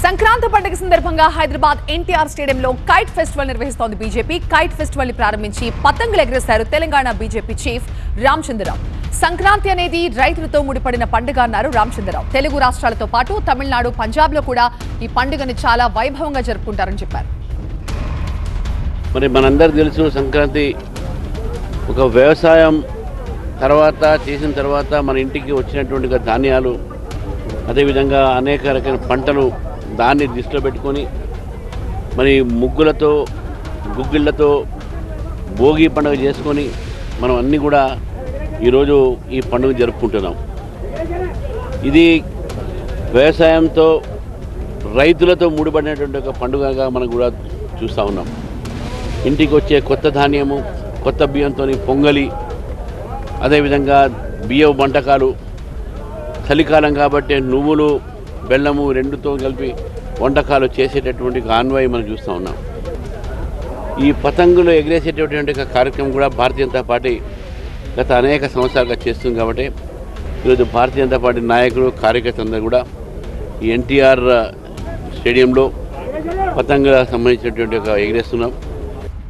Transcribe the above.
సంక్రాంతి పండుగ సందర్భంగా హైదరాబాద్ ఎన్టీఆర్ స్టేడియంలో కైట్ ఫెస్టివల్ నిర్వహిస్తోంది బీజేపీ. కైట్ ఫెస్టివల్ ని ప్రారంభించి పతంగులు ఎగరేశారు తెలంగాణ బీజేపీ చీఫ్ రామచంద్రరావు. సంక్రాంతి అనేది రైతులతో ముడిపడిన పండుగ అన్నారు రామచంద్రరావు. తెలుగు రాష్ట్రాలతో పాటు తమిళనాడు, పంజాబ్ లో కూడా ఈ పండుగని చాలా వైభవంగా జరుపుకుంటారని చెప్పారు. మరి మనందరికీ తెలుసు, సంక్రాంతి ఒక వ్యవసాయం చేసిన తర్వాత మన ఇంటికి వచ్చినటువంటి ధాన్యాలు, అదేవిధంగా అనేక రకాల పంటలు, దాన్ని దృష్టిలో పెట్టుకొని మరి ముగ్గులతో, గుగ్గిళ్ళతో భోగి పండుగ చేసుకొని మనం అన్నీ కూడా ఈరోజు ఈ పండుగ జరుపుకుంటున్నాం. ఇది వ్యవసాయంతో, రైతులతో ముడిపడినటువంటి ఒక పండుగగా మనం కూడా చూస్తూ ఉన్నాం. ఇంటికి వచ్చే కొత్త ధాన్యము, కొత్త బియ్యంతో పొంగలి, అదేవిధంగా బియ్యం వంటకాలు, చలికాలం కాబట్టి నువ్వులు, బెల్లము రెండుతో కలిపి వంటకాలు చేసేటటువంటి ఆన్వాయి మనం చూస్తూ ఉన్నాం. ఈ పతంగులు ఎగిరేసేటటువంటి కార్యక్రమం కూడా భారతీయ జనతా పార్టీ గత అనేక సంవత్సరాలుగా చేస్తుంది. కాబట్టి ఈరోజు భారతీయ జనతా పార్టీ నాయకులు, కార్యకర్తలందరూ కూడా ఈ ఎన్టీఆర్ స్టేడియంలో పతంగులకు సంబంధించినటువంటి ఎగిరేస్తున్నాం.